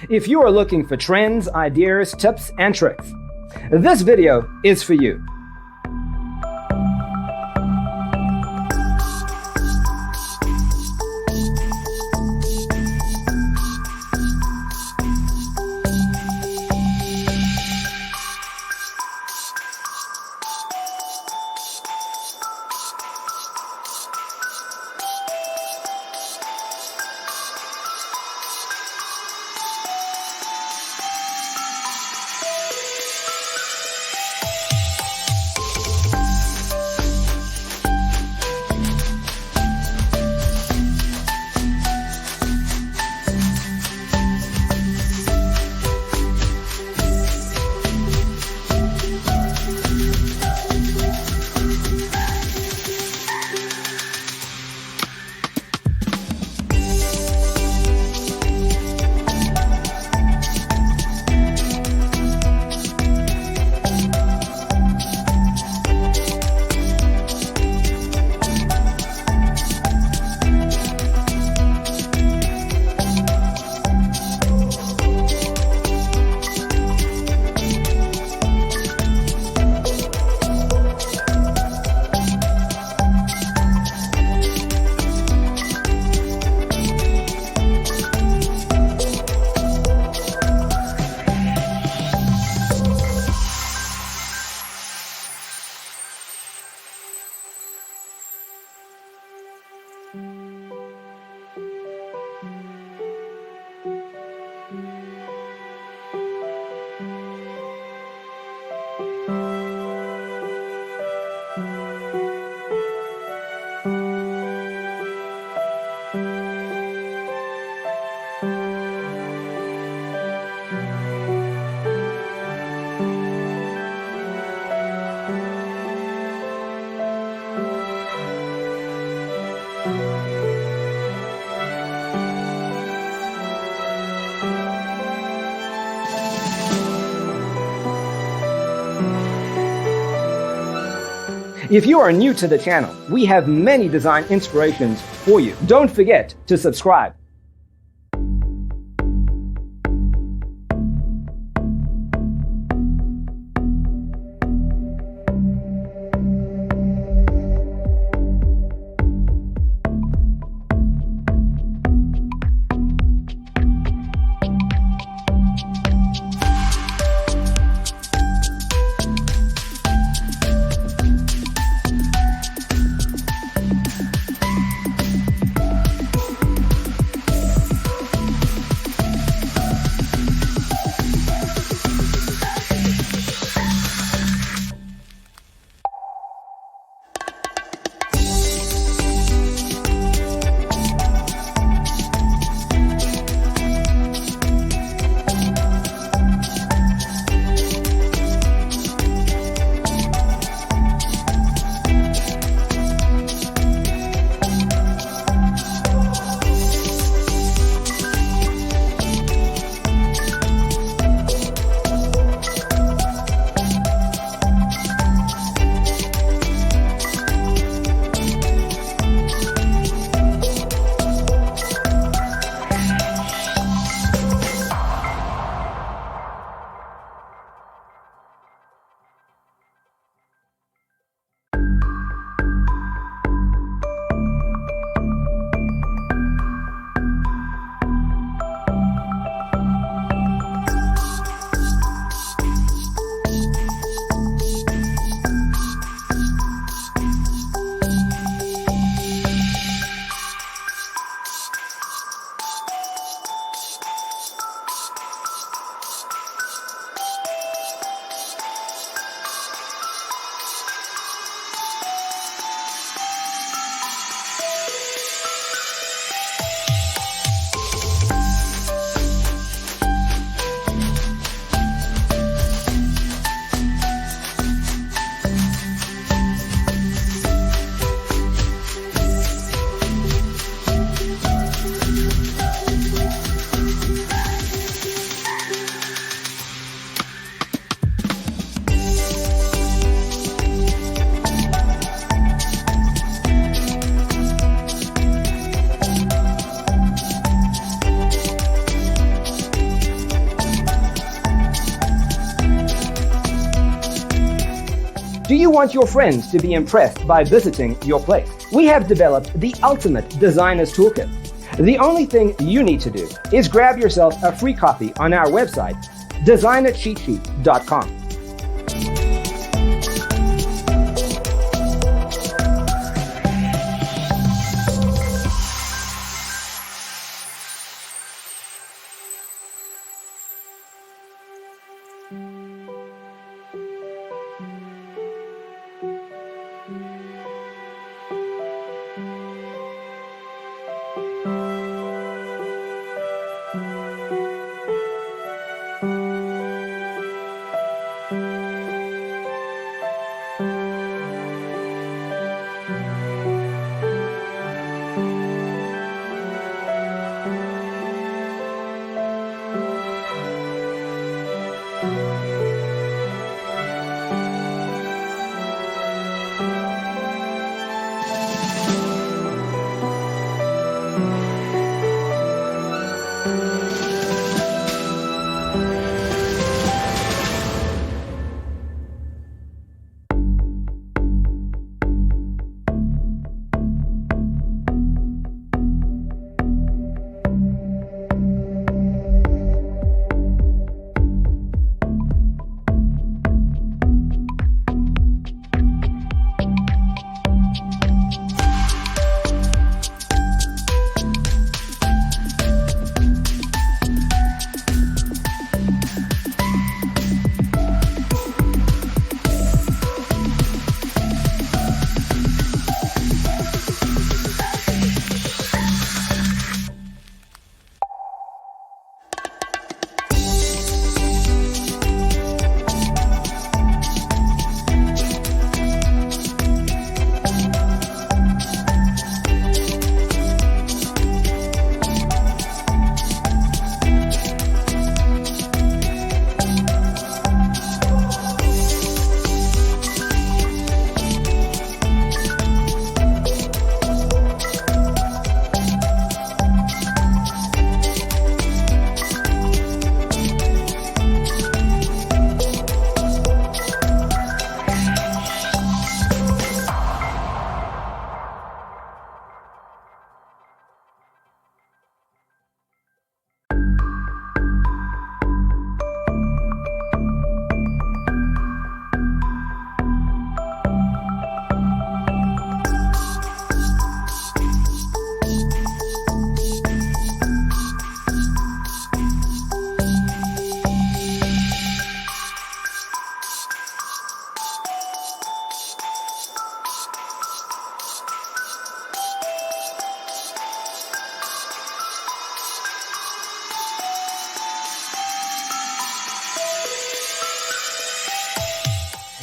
If you are looking for trends, ideas, tips, and tricks, this video is for you. If you are new to the channel, we have many design inspirations for you. Don't forget to subscribe. Do you want your friends to be impressed by visiting your place? We have developed the ultimate designer's toolkit. The only thing you need to do is grab yourself a free copy on our website, designercheatsheet.com.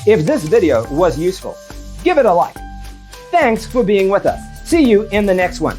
If this video was useful, give it a like. Thanks for being with us. See you in the next one.